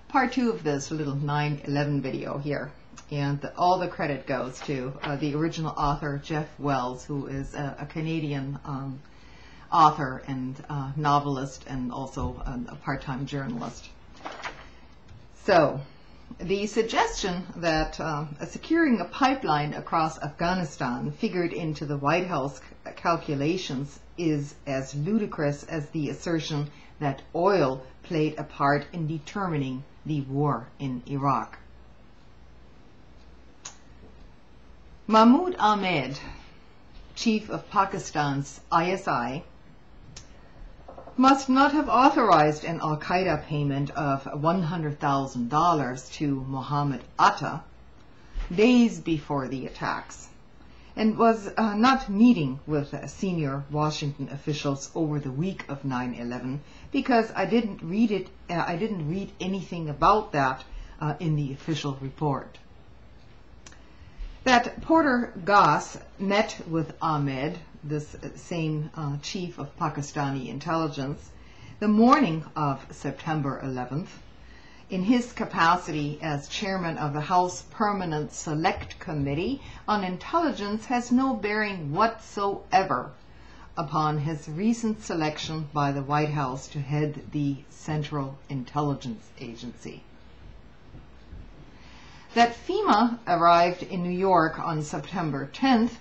part 2 of this little 9/11 video here. And all the credit goes to the original author, Jeff Wells, who is a Canadian author and novelist and also a part-time journalist. So, the suggestion that securing a pipeline across Afghanistan figured into the White House calculations is as ludicrous as the assertion that oil played a part in determining the war in Iraq. Mahmoud Ahmed, chief of Pakistan's ISI, must not have authorized an al-Qaeda payment of $100,000 to Mohammed Atta days before the attacks, and was not meeting with senior Washington officials over the week of 9/11 because I didn't read anything about that in the official report. That Porter Goss met with Ahmed, this same chief of Pakistani intelligence, the morning of September 11th, in his capacity as chairman of the House Permanent Select Committee on Intelligence, has no bearing whatsoever upon his recent selection by the White House to head the Central Intelligence Agency. That FEMA arrived in New York on September 10th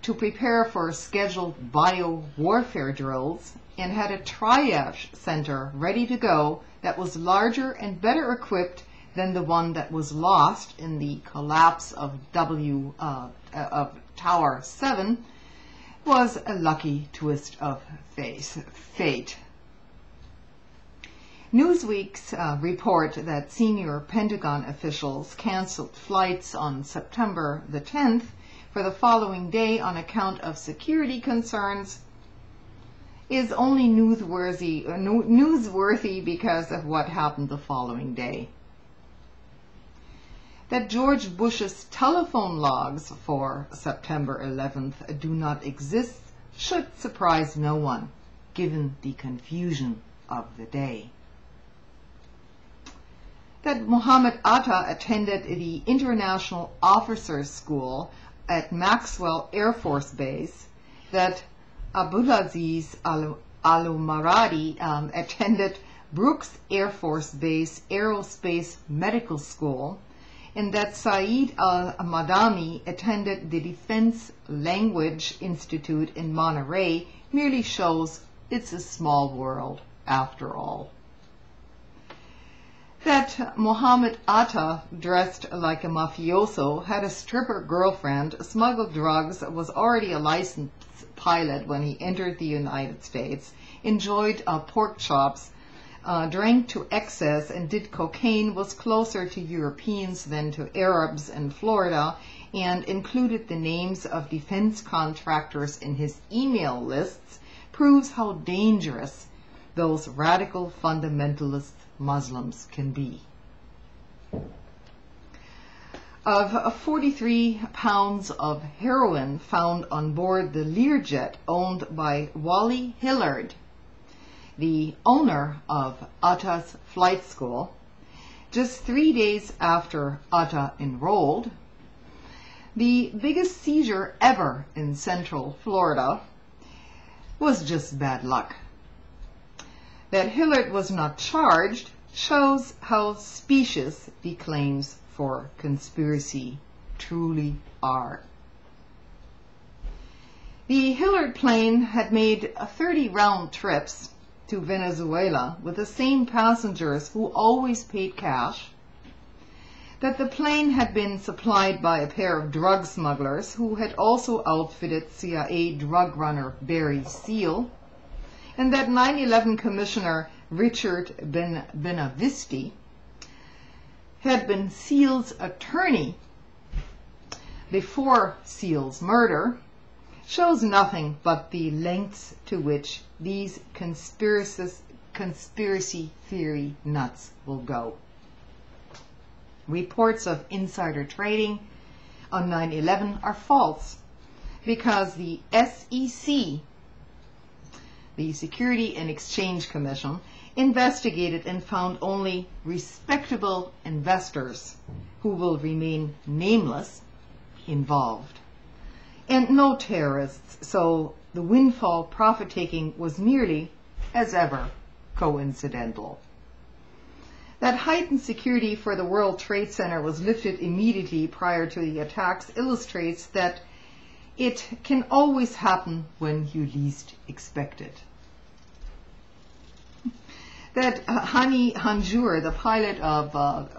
to prepare for scheduled bio-warfare drills and had a triage center ready to go that was larger and better equipped than the one that was lost in the collapse of Tower 7 was a lucky twist of fate. Newsweek's report that senior Pentagon officials canceled flights on September the 10th for the following day on account of security concerns is only newsworthy because of what happened the following day. That George Bush's telephone logs for September 11th do not exist should surprise no one, given the confusion of the day. That Mohammed Atta attended the International Officers School at Maxwell Air Force Base, that Abdulaziz Al-Maradi attended Brooks Air Force Base Aerospace Medical School, and that Saeed Al-Madami attended the Defense Language Institute in Monterey merely shows it's a small world after all. That Mohammed Atta, dressed like a mafioso, had a stripper girlfriend, smuggled drugs, was already a licensed pilot when he entered the United States, enjoyed pork chops, drank to excess, and did cocaine, was closer to Europeans than to Arabs in Florida, and included the names of defense contractors in his email lists, proves how dangerous those radical fundamentalist Muslims can be. Of 43 pounds of heroin found on board the Learjet owned by Wally Hillard, the owner of Atta's flight school, just 3 days after Atta enrolled, the biggest seizure ever in Central Florida, was just bad luck. That Hillard was not charged shows how specious the claims for conspiracy truly are. The Hillard plane had made 30 round trips to Venezuela with the same passengers who always paid cash, that the plane had been supplied by a pair of drug smugglers who had also outfitted CIA drug runner Barry Seal, and that 9/11 Commissioner Richard Benavisti had been Seal's attorney before Seal's murder, shows nothing but the lengths to which these conspiracy theory nuts will go. Reports of insider trading on 9/11 are false because the SEC, the Security and Exchange Commission, investigated and found only respectable investors, who will remain nameless, involved, and no terrorists, so the windfall profit-taking was merely, as ever, coincidental. That heightened security for the World Trade Center was lifted immediately prior to the attacks illustrates that it can always happen when you least expect it. That Hani Hanjour, the pilot of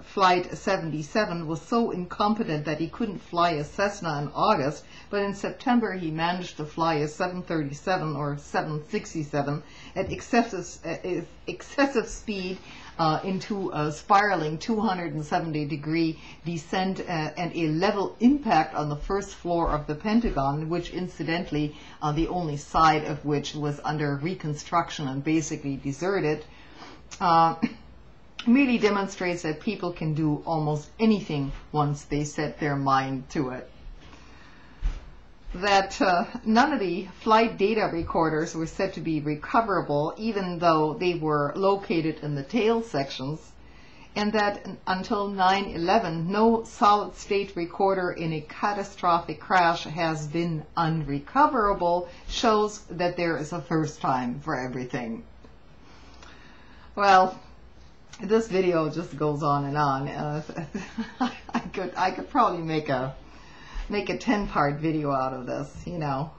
Flight 77, was so incompetent that he couldn't fly a Cessna in August, but in September he managed to fly a 737 or 767 at excessive speed into a spiraling 270-degree descent and a level impact on the first floor of the Pentagon, which incidentally, the only side of which was under reconstruction and basically deserted, really demonstrates that people can do almost anything once they set their mind to it. That none of the flight data recorders were said to be recoverable, even though they were located in the tail sections, and that until 9/11, no solid-state recorder in a catastrophic crash has been unrecoverable, shows that there is a first time for everything. Well, this video just goes on and on. I could probably make a 10-part video out of this, you know.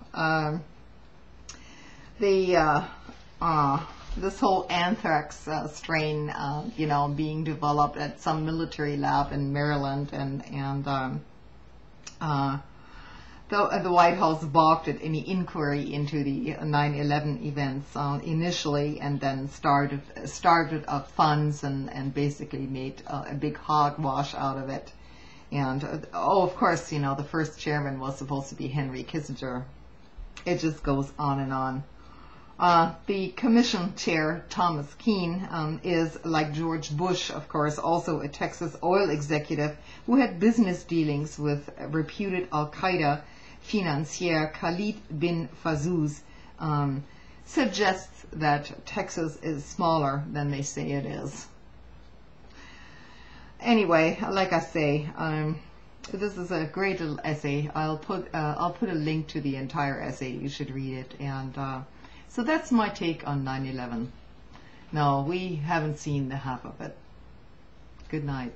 This whole anthrax strain, you know, being developed at some military lab in Maryland, and the White House balked at any inquiry into the 9/11 events initially, and then starved of funds and basically made a big hogwash out of it. And of course, you know, the first chairman was supposed to be Henry Kissinger. It just goes on and on. The commission chair, Thomas Keane, is, like George Bush, of course, also a Texas oil executive who had business dealings with reputed Al-Qaeda financier Khalid bin Fazuz. Suggests that Texas is smaller than they say it is. Anyway, like I say, this is a great little essay. I'll put a link to the entire essay. You should read it. And so that's my take on 9/11. No, we haven't seen the half of it. Good night.